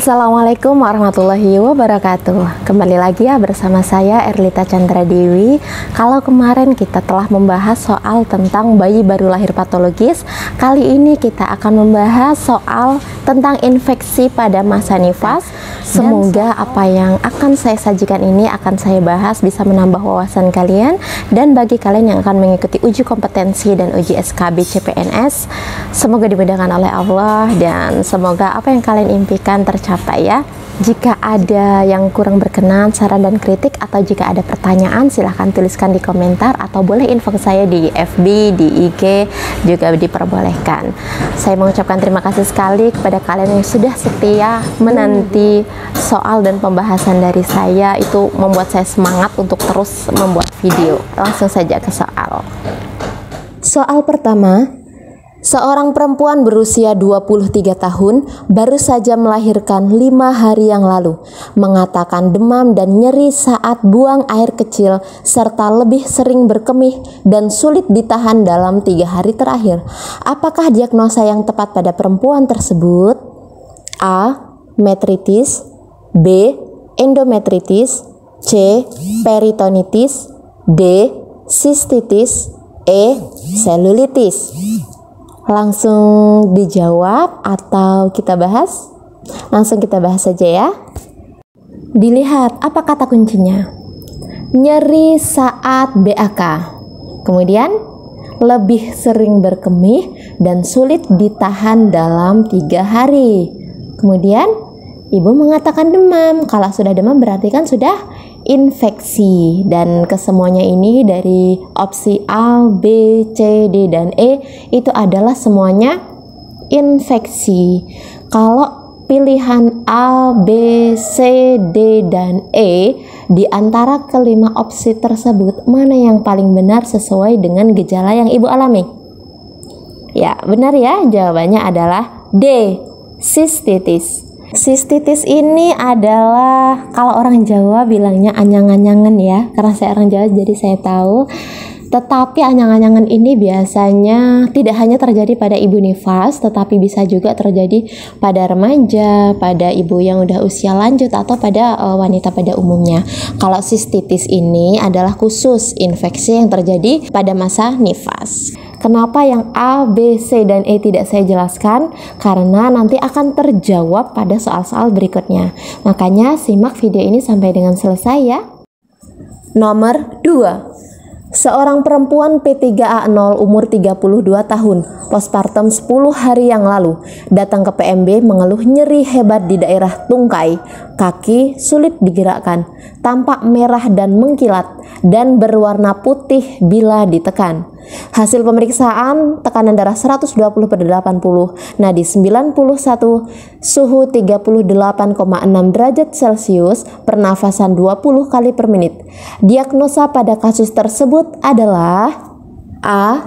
Assalamualaikum warahmatullahi wabarakatuh. Kembali lagi ya bersama saya Erlita Chandra Dewi. Kalau kemarin kita telah membahas soal tentang bayi baru lahir patologis, kali ini kita akan membahas soal tentang infeksi pada masa nifas. Semoga apa yang akan saya sajikan ini akan saya bahas bisa menambah wawasan kalian, dan bagi kalian yang akan mengikuti uji kompetensi dan uji SKB CPNS, semoga dimudahkan oleh Allah dan semoga apa yang kalian impikan tercapai ya. Jika ada yang kurang berkenan, saran dan kritik, atau jika ada pertanyaan, silahkan tuliskan di komentar atau boleh info ke saya di FB, di IG, juga diperbolehkan. Saya mengucapkan terima kasih sekali kepada kalian yang sudah setia menanti soal dan pembahasan dari saya. Itu membuat saya semangat untuk terus membuat video. Langsung saja ke soal. Soal pertama. Seorang perempuan berusia 23 tahun baru saja melahirkan 5 hari yang lalu, mengatakan demam dan nyeri saat buang air kecil serta lebih sering berkemih dan sulit ditahan dalam 3 hari terakhir. Apakah diagnosa yang tepat pada perempuan tersebut? A. Metritis, B. Endometritis, C. Peritonitis, D. Sistitis, E. Selulitis. Langsung dijawab atau kita bahas? Langsung kita bahas saja ya. Dilihat apa kata kuncinya. Nyeri saat BAK. Kemudian lebih sering berkemih dan sulit ditahan dalam 3 hari. Kemudian ibu mengatakan demam. Kalau sudah demam berarti kan sudah infeksi, dan kesemuanya ini dari opsi A, B, C, D, dan E itu adalah semuanya infeksi. Kalau pilihan A, B, C, D, dan E di antara kelima opsi tersebut, mana yang paling benar sesuai dengan gejala yang ibu alami? Ya, benar ya, jawabannya adalah D, sistitis. Sistitis ini adalah, kalau orang Jawa bilangnya anyang-anyangan ya, karena saya orang Jawa jadi saya tahu. Tetapi anyang-anyangan ini biasanya tidak hanya terjadi pada ibu nifas, tetapi bisa juga terjadi pada remaja, pada ibu yang udah usia lanjut, atau pada wanita pada umumnya. Kalau sistitis ini adalah khusus infeksi yang terjadi pada masa nifas. Kenapa yang A, B, C, dan E tidak saya jelaskan? Karena nanti akan terjawab pada soal-soal berikutnya. Makanya simak video ini sampai dengan selesai ya. Nomor 2. Seorang perempuan P3A0 umur 32 tahun, postpartum 10 hari yang lalu, datang ke PMB mengeluh nyeri hebat di daerah tungkai, kaki sulit digerakkan, tampak merah dan mengkilat, dan berwarna putih bila ditekan. Hasil pemeriksaan tekanan darah 120/80, nadi 91, suhu 38,6 derajat Celcius, pernafasan 20 kali per menit. Diagnosa pada kasus tersebut adalah A.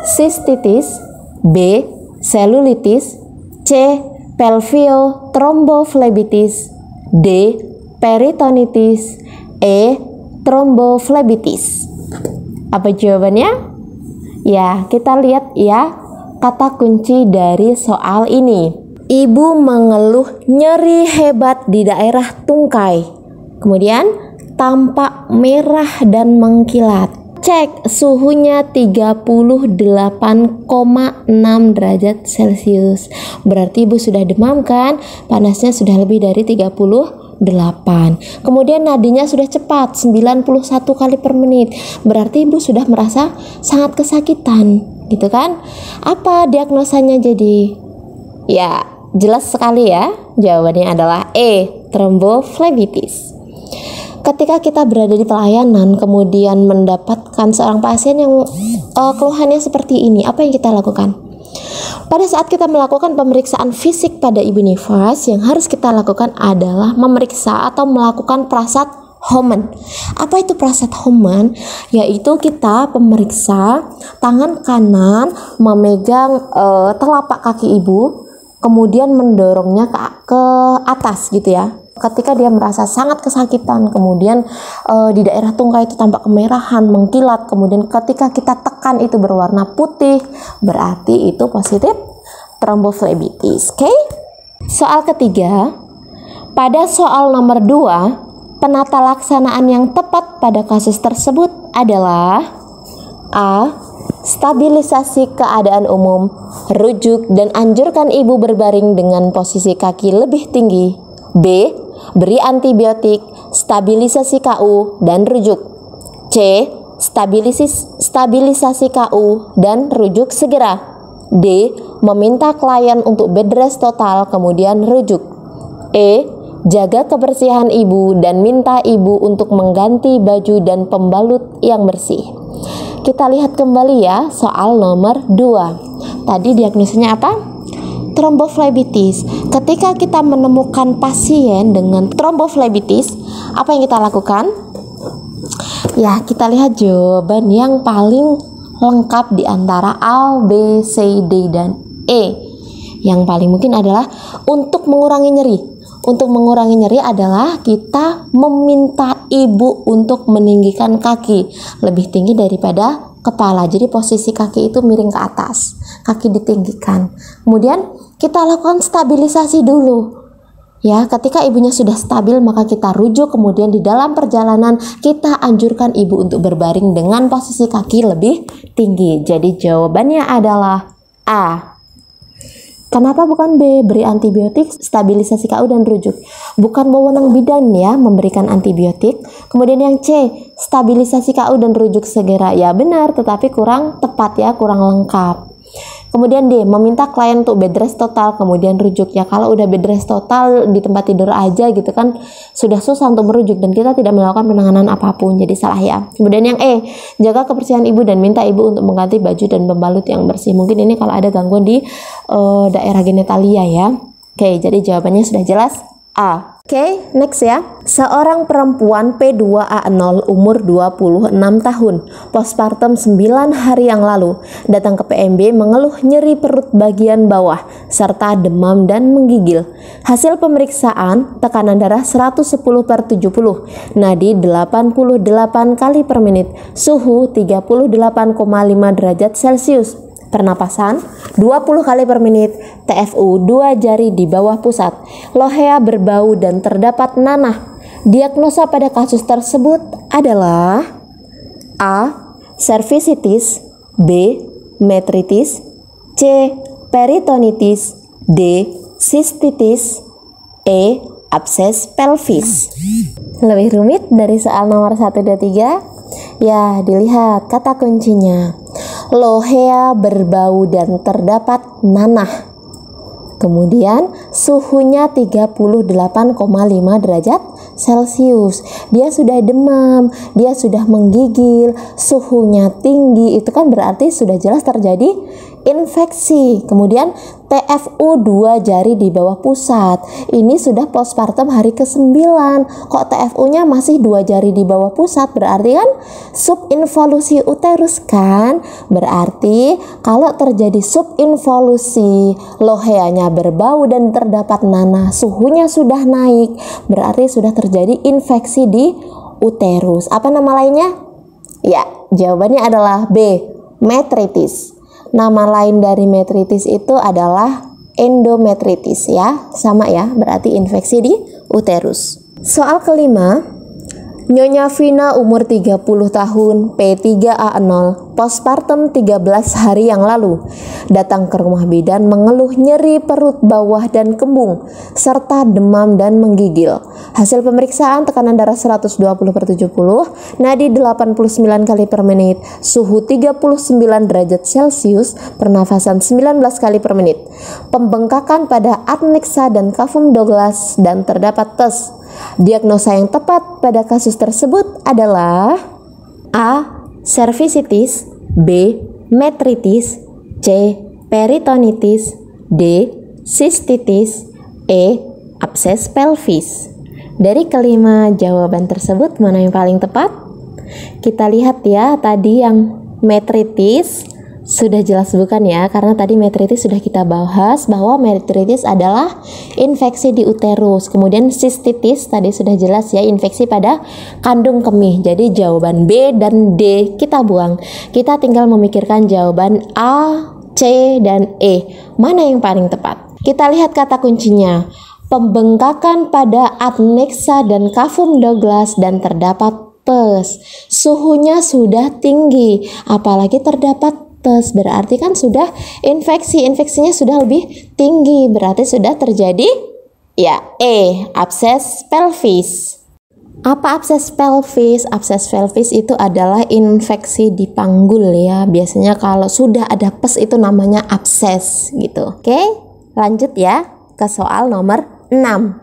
Sistitis, B. Selulitis, C. Pelviothrombophlebotitis, D. Peritonitis, E. Thrombophlebotitis. Apa jawabannya? Ya, kita lihat ya kata kunci dari soal ini. Ibu mengeluh nyeri hebat di daerah tungkai. Kemudian tampak merah dan mengkilat. Cek suhunya 38,6 derajat Celcius. Berarti ibu sudah demam kan? Panasnya sudah lebih dari 38. Kemudian nadinya sudah cepat, 91 kali per menit. Berarti ibu sudah merasa sangat kesakitan, gitu kan? Apa diagnosanya jadi? Ya, jelas sekali ya. Jawabannya adalah E, thrombophlebotitis. Ketika kita berada di pelayanan, kemudian mendapatkan seorang pasien yang keluhannya seperti ini, apa yang kita lakukan? Pada saat kita melakukan pemeriksaan fisik pada ibu nifas, yang harus kita lakukan adalah memeriksa atau melakukan prasat Homan. Apa itu prasat Homan? Yaitu kita pemeriksa tangan kanan memegang telapak kaki ibu, kemudian mendorongnya ke atas gitu ya. Ketika dia merasa sangat kesakitan, kemudian di daerah tungkai itu tampak kemerahan, mengkilat, kemudian ketika kita tekan itu berwarna putih, berarti itu positif thrombophlebotitis. Oke? Soal ketiga, Pada soal nomor 2, penata laksanaan yang tepat pada kasus tersebut adalah A. Stabilisasi keadaan umum, rujuk dan anjurkan ibu berbaring dengan posisi kaki lebih tinggi. B. Beri antibiotik, stabilisasi KU dan rujuk. C. Stabilisasi KU dan rujuk segera. D. Meminta klien untuk bed rest total kemudian rujuk. E. Jaga kebersihan ibu dan minta ibu untuk mengganti baju dan pembalut yang bersih. Kita lihat kembali ya soal nomor 2. Tadi diagnosisnya apa? Tromboflebitis. Ketika kita menemukan pasien dengan tromboflebitis, apa yang kita lakukan? Ya, kita lihat jawaban yang paling lengkap di antara A, B, C, D, dan E. Yang paling mungkin adalah untuk mengurangi nyeri. Untuk mengurangi nyeri adalah kita meminta ibu untuk meninggikan kaki lebih tinggi daripada kepala. Jadi posisi kaki itu miring ke atas, kaki ditinggikan. Kemudian kita lakukan stabilisasi dulu. Ya, ketika ibunya sudah stabil maka kita rujuk, kemudian di dalam perjalanan kita anjurkan ibu untuk berbaring dengan posisi kaki lebih tinggi. Jadi jawabannya adalah A. Kenapa bukan B? Beri antibiotik, stabilisasi KU dan rujuk. Bukan wewenang bidan ya memberikan antibiotik. Kemudian yang C, stabilisasi KU dan rujuk segera. Ya benar, tetapi kurang tepat ya, kurang lengkap. Kemudian D, meminta klien untuk bed rest total kemudian rujuk. Ya kalau udah bed rest total di tempat tidur aja gitu kan sudah susah untuk merujuk dan kita tidak melakukan penanganan apapun, jadi salah ya. Kemudian yang E, jaga kebersihan ibu dan minta ibu untuk mengganti baju dan pembalut yang bersih. Mungkin ini kalau ada gangguan di daerah genitalia ya. Oke, jadi jawabannya sudah jelas A. Oke, next ya. Seorang perempuan P2A0 umur 26 tahun, postpartum 9 hari yang lalu, datang ke PMB mengeluh nyeri perut bagian bawah, serta demam dan menggigil. Hasil pemeriksaan, tekanan darah 110/70, nadi 88 kali per menit, suhu 38,5 derajat Celcius. Pernapasan 20 kali per menit, TFU 2 jari di bawah pusat, lohea berbau dan terdapat nanah. Diagnosa pada kasus tersebut adalah A. Cervicitis, B. Metritis, C. Peritonitis, D. Cystitis, E. Abses pelvis. Lebih rumit dari soal nomor 1, 2, 3? Ya, dilihat kata kuncinya. Lohea berbau dan terdapat nanah. Kemudian suhunya 38,5 derajat Celcius. Dia sudah demam, dia sudah menggigil, suhunya tinggi. Itu kan berarti sudah jelas terjadi infeksi. Kemudian TFU 2 jari di bawah pusat. Ini sudah postpartum hari ke-9. Kok TFU-nya masih 2 jari di bawah pusat? Berarti kan subinvolusi uterus kan? Berarti kalau terjadi subinvolusi, loheanya berbau dan terdapat nanah, suhunya sudah naik, berarti sudah terjadi infeksi di uterus. Apa nama lainnya? Ya, jawabannya adalah B. Metritis. Nama lain dari metritis itu adalah endometritis ya, sama ya, berarti infeksi di uterus. Soal kelima, Nyonya Vina umur 30 tahun, P3A0, postpartum 13 hari yang lalu, datang ke rumah bidan mengeluh nyeri perut bawah dan kembung, serta demam dan menggigil. Hasil pemeriksaan tekanan darah 120/70, nadi 89 kali per menit, suhu 39 derajat Celcius, pernafasan 19 kali per menit, pembengkakan pada adnexa dan cavum Douglas dan terdapat tes. Diagnosa yang tepat pada kasus tersebut adalah A. Cervicitis, B. Metritis, C. Peritonitis, D. Cystitis, E. Abses pelvis. Dari kelima jawaban tersebut mana yang paling tepat? Kita lihat ya, tadi yang metritis sudah jelas bukan ya, karena tadi metritis sudah kita bahas bahwa metritis adalah infeksi di uterus. Kemudian cystitis tadi sudah jelas ya, infeksi pada kandung kemih. Jadi jawaban B dan D kita buang. Kita tinggal memikirkan jawaban A, C, dan E. Mana yang paling tepat? Kita lihat kata kuncinya. pembengkakan pada adnexa dan cavum Douglas dan terdapat pus. Suhunya sudah tinggi, apalagi terdapat pus, berarti kan sudah infeksinya sudah lebih tinggi, berarti sudah terjadi ya abses pelvis. Apa abses pelvis? Abses pelvis itu adalah infeksi di panggul ya. Biasanya kalau sudah ada pus itu namanya abses gitu. Oke, lanjut ya ke soal nomor 6.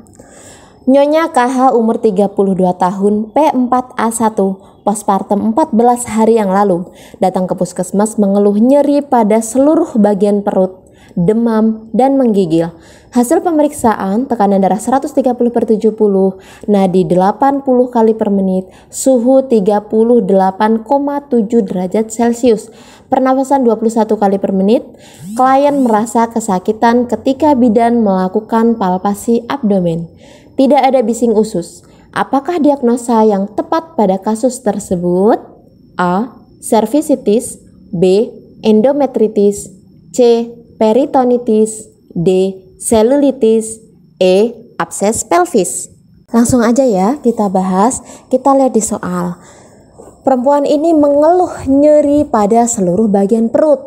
Nyonya KH umur 32 tahun, P4A1, postpartum 14 hari yang lalu, datang ke puskesmas mengeluh nyeri pada seluruh bagian perut, demam, dan menggigil. Hasil pemeriksaan, tekanan darah 130/70, nadi 80 kali per menit, suhu 38,7 derajat Celcius, pernafasan 21 kali per menit. Klien merasa kesakitan ketika bidan melakukan palpasi abdomen. Tidak ada bising usus. Apakah diagnosa yang tepat pada kasus tersebut? A. Cervicitis, B. Endometritis, C. Peritonitis, D. Selulitis, E. Abses pelvis. Langsung aja ya kita bahas. Kita lihat di soal. Perempuan ini mengeluh nyeri pada seluruh bagian perut.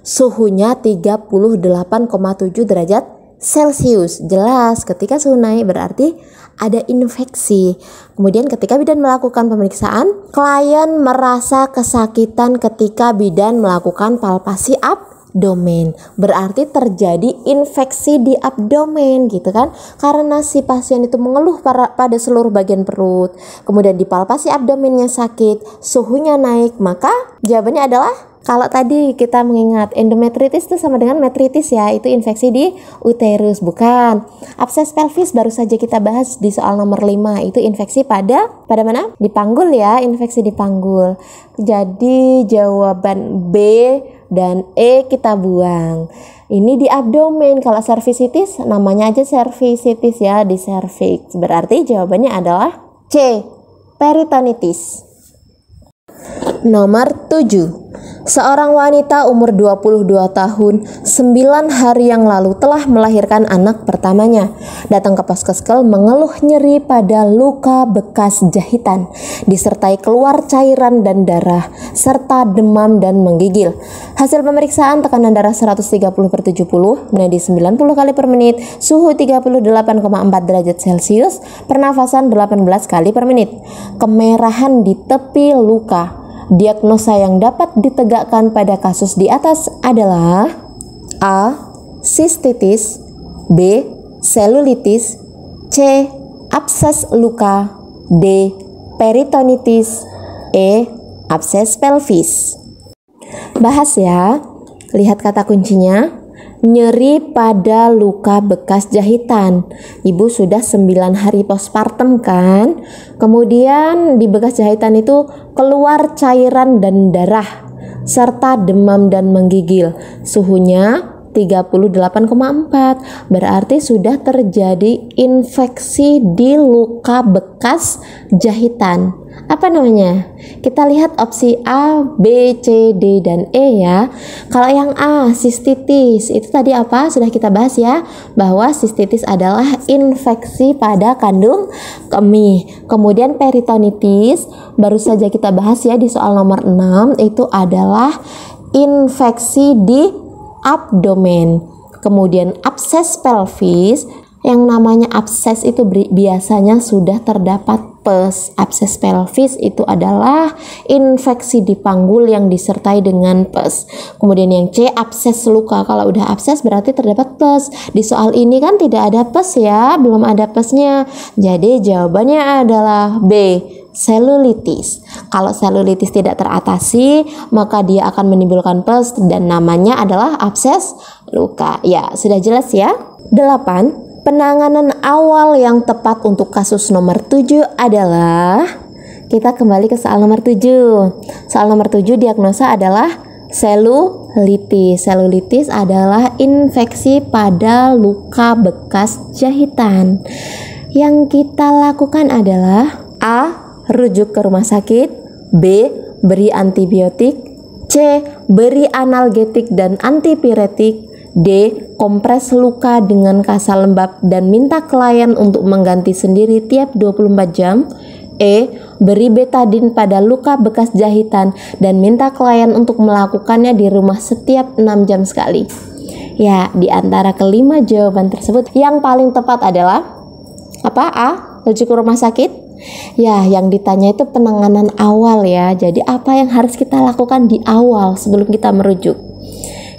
Suhunya 38,7 derajat Celcius. Jelas ketika suhu naik berarti ada infeksi. Kemudian ketika bidan melakukan pemeriksaan, klien merasa kesakitan ketika bidan melakukan palpasi abdomen. Berarti terjadi infeksi di abdomen gitu kan. Karena si pasien itu mengeluh pada seluruh bagian perut. Kemudian dipalpasi abdomennya sakit, suhunya naik, maka jawabannya adalah, kalau tadi kita mengingat endometritis itu sama dengan metritis ya, itu infeksi di uterus, bukan. Abses pelvis baru saja kita bahas di soal nomor 5, itu infeksi pada mana? Di panggul ya, infeksi di panggul. Jadi jawaban B dan E kita buang. Ini di abdomen. Kalau cervicitis namanya aja cervicitis ya, di cervix. Berarti jawabannya adalah C, peritonitis. Nomor 7. Seorang wanita umur 22 tahun 9 hari yang lalu telah melahirkan anak pertamanya. Datang ke puskesmas mengeluh nyeri pada luka bekas jahitan, disertai keluar cairan dan darah, serta demam dan menggigil. Hasil pemeriksaan, tekanan darah 130/70, nadi 90 kali per menit, suhu 38,4 derajat Celcius, pernafasan 18 kali per menit. Kemerahan di tepi luka. Diagnosa yang dapat ditegakkan pada kasus di atas adalah A. Sistitis, B. Selulitis, C. Abses luka, D. Peritonitis, E. Abses pelvis. Bahas ya, lihat kata kuncinya. Nyeri pada luka bekas jahitan. Ibu sudah 9 hari postpartum kan. Kemudian di bekas jahitan itu keluar cairan dan darah serta demam dan menggigil. Suhunya 38,4. Berarti sudah terjadi infeksi di luka bekas jahitan. Apa namanya? Kita lihat opsi A, B, C, D, dan E ya. Kalau yang A, sistitis, itu tadi apa? Sudah kita bahas ya, bahwa sistitis adalah infeksi pada kandung kemih. Kemudian peritonitis, baru saja kita bahas ya di soal nomor 6, itu adalah infeksi di abdomen. Kemudian abses pelvis, yang namanya abses itu biasanya sudah terdapat pus. Abses pelvis itu adalah infeksi di panggul yang disertai dengan pus. Kemudian yang C, abses luka. Kalau udah abses berarti terdapat pus. Di soal ini kan tidak ada pus ya, belum ada pusnya. Jadi jawabannya adalah B, selulitis. Kalau selulitis tidak teratasi, maka dia akan menimbulkan pus dan namanya adalah abses luka. Ya, sudah jelas ya. 8. Penanganan awal yang tepat untuk kasus nomor 7 adalah, kita kembali ke soal nomor 7. Soal nomor 7 diagnosa adalah selulitis. Selulitis adalah infeksi pada luka bekas jahitan. Yang kita lakukan adalah A, rujuk ke rumah sakit, B, beri antibiotik, C, beri analgetik dan antipiretik, D. Kompres luka dengan kasa lembab dan minta klien untuk mengganti sendiri tiap 24 jam. E. Beri betadin pada luka bekas jahitan dan minta klien untuk melakukannya di rumah setiap 6 jam sekali. Ya, di antara kelima jawaban tersebut yang paling tepat adalah apa? A. Rujuk ke rumah sakit. Ya, yang ditanya itu penanganan awal ya. Jadi apa yang harus kita lakukan di awal sebelum kita merujuk?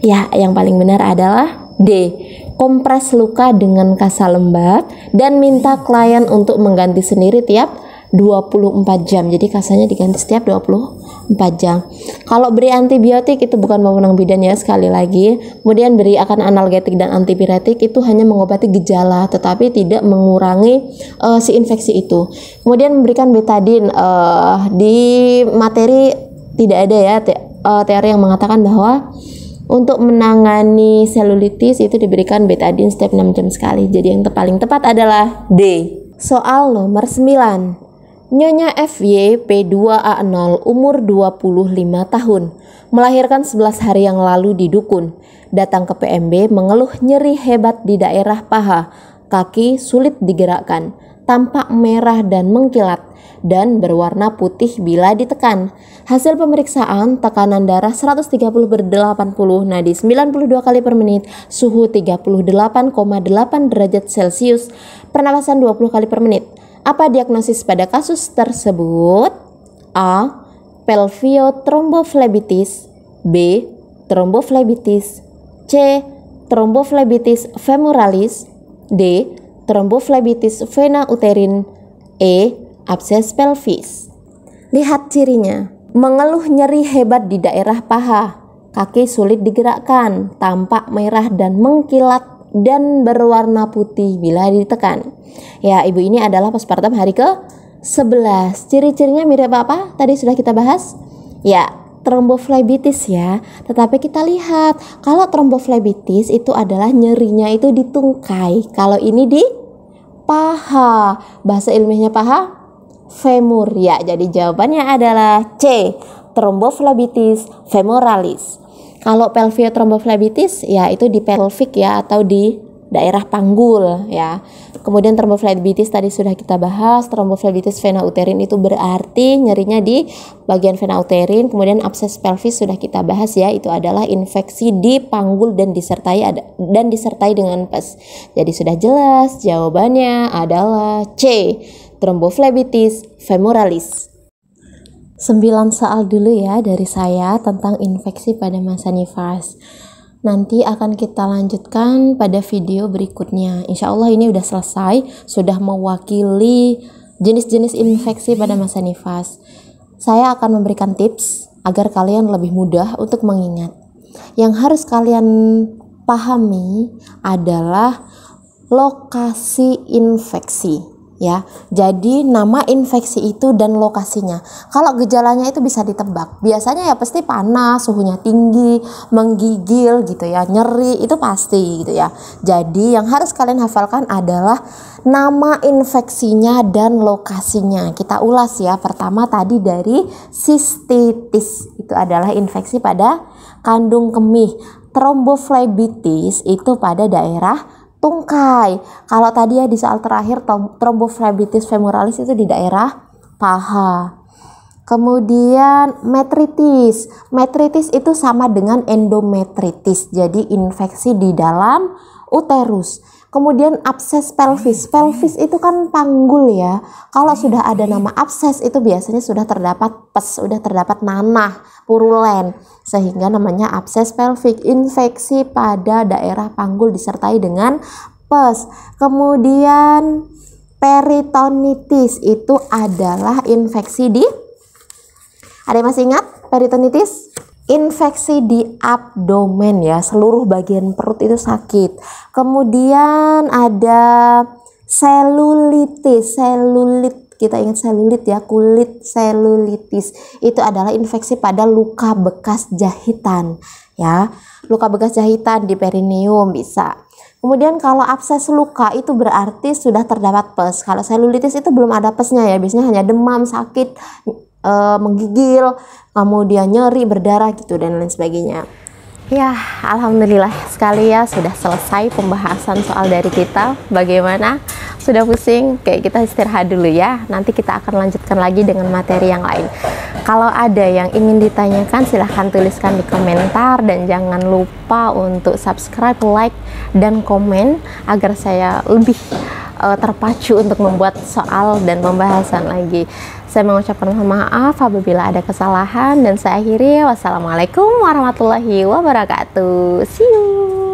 Ya, yang paling benar adalah D. Kompres luka dengan kasa lembab dan minta klien untuk mengganti sendiri tiap 24 jam. Jadi kasanya diganti setiap 24 jam. Kalau beri antibiotik itu bukan wewenang bidan ya, sekali lagi. Kemudian beri akan analgetik dan antipiretik itu hanya mengobati gejala tetapi tidak mengurangi si infeksi itu. Kemudian memberikan betadin di materi tidak ada ya teori yang mengatakan bahwa untuk menangani selulitis itu diberikan betadin setiap 6 jam sekali. Jadi yang paling tepat adalah D. Soal nomor 9. Nyonya FY P2A0 umur 25 tahun, melahirkan 11 hari yang lalu di Dukun. Datang ke PMB mengeluh nyeri hebat di daerah paha, kaki sulit digerakkan, tampak merah dan mengkilat, dan berwarna putih bila ditekan. Hasil pemeriksaan tekanan darah 130/80, nadi 92 kali per menit, suhu 38,8 derajat Celcius, pernapasan 20 kali per menit. Apa diagnosis pada kasus tersebut? A. Pelviothrombophlebotitis. B. Thrombophlebotitis. C. Thrombophlebotitis femoralis. D. Thrombophlebotitis vena uterin. E. Abses pelvis. Lihat cirinya. Mengeluh nyeri hebat di daerah paha, kaki sulit digerakkan, tampak merah dan mengkilat, dan berwarna putih bila ditekan. Ya, ibu ini adalah postpartum hari ke-11. Ciri-cirinya mirip apa? Tadi sudah kita bahas. Ya, tromboflebitis ya. Tetapi kita lihat, kalau tromboflebitis itu adalah nyerinya itu di tungkai. Kalau ini di paha. Bahasa ilmiahnya paha? Femur. Ya, jadi jawabannya adalah C. Tromboflebitis femoralis. Kalau pelviothrombophlebotitis ya itu di pelvic ya atau di daerah panggul ya. Kemudian tromboflebitis tadi sudah kita bahas. Tromboflebitis vena uterin itu berarti nyerinya di bagian vena uterin. Kemudian abses pelvis sudah kita bahas ya, itu adalah infeksi di panggul dan disertai dengan pes. Jadi sudah jelas jawabannya adalah C. Tromboflebitis femoralis. 9 soal dulu ya dari saya tentang infeksi pada masa nifas. Nanti akan kita lanjutkan pada video berikutnya. Insya Allah ini udah selesai, sudah mewakili jenis-jenis infeksi pada masa nifas. Saya akan memberikan tips agar kalian lebih mudah untuk mengingat. Yang harus kalian pahami adalah lokasi infeksi. Ya, jadi nama infeksi itu dan lokasinya. Kalau gejalanya itu bisa ditebak. Biasanya ya pasti panas, suhunya tinggi, menggigil gitu ya, nyeri itu pasti gitu ya. Jadi yang harus kalian hafalkan adalah nama infeksinya dan lokasinya. Kita ulas ya. Pertama tadi dari sistitis, itu adalah infeksi pada kandung kemih. Tromboflebitis itu pada daerah tungkai. Kalau tadi ya di soal terakhir tromboflebitis femoralis itu di daerah paha. Kemudian metritis. Metritis itu sama dengan endometritis. Jadi infeksi di dalam uterus. Kemudian abses pelvis. Pelvis itu kan panggul ya. Kalau sudah ada nama abses itu biasanya sudah terdapat pes, sudah terdapat nanah, purulen. Sehingga namanya abses pelvik. Infeksi pada daerah panggul disertai dengan pes. Kemudian peritonitis itu adalah infeksi di, ada yang masih ingat peritonitis? Infeksi di abdomen ya, seluruh bagian perut itu sakit. Kemudian ada selulitis, kita ingat selulit ya, kulit selulitis. Itu adalah infeksi pada luka bekas jahitan ya. Luka bekas jahitan di perineum bisa. Kemudian kalau abses luka itu berarti sudah terdapat pes. Kalau selulitis itu belum ada pesnya ya, biasanya hanya demam, sakit, menggigil, kemudian nyeri, berdarah gitu dan lain sebagainya. Ya, alhamdulillah sekali ya sudah selesai pembahasan soal dari kita. Bagaimana? Sudah pusing? Kayak kita istirahat dulu ya. Nanti kita akan lanjutkan lagi dengan materi yang lain. Kalau ada yang ingin ditanyakan, silahkan tuliskan di komentar dan jangan lupa untuk subscribe, like, dan komen agar saya lebih terpacu untuk membuat soal dan pembahasan lagi. Saya mengucapkan mohon maaf apabila ada kesalahan dan saya akhiri. Wassalamualaikum warahmatullahi wabarakatuh. See you.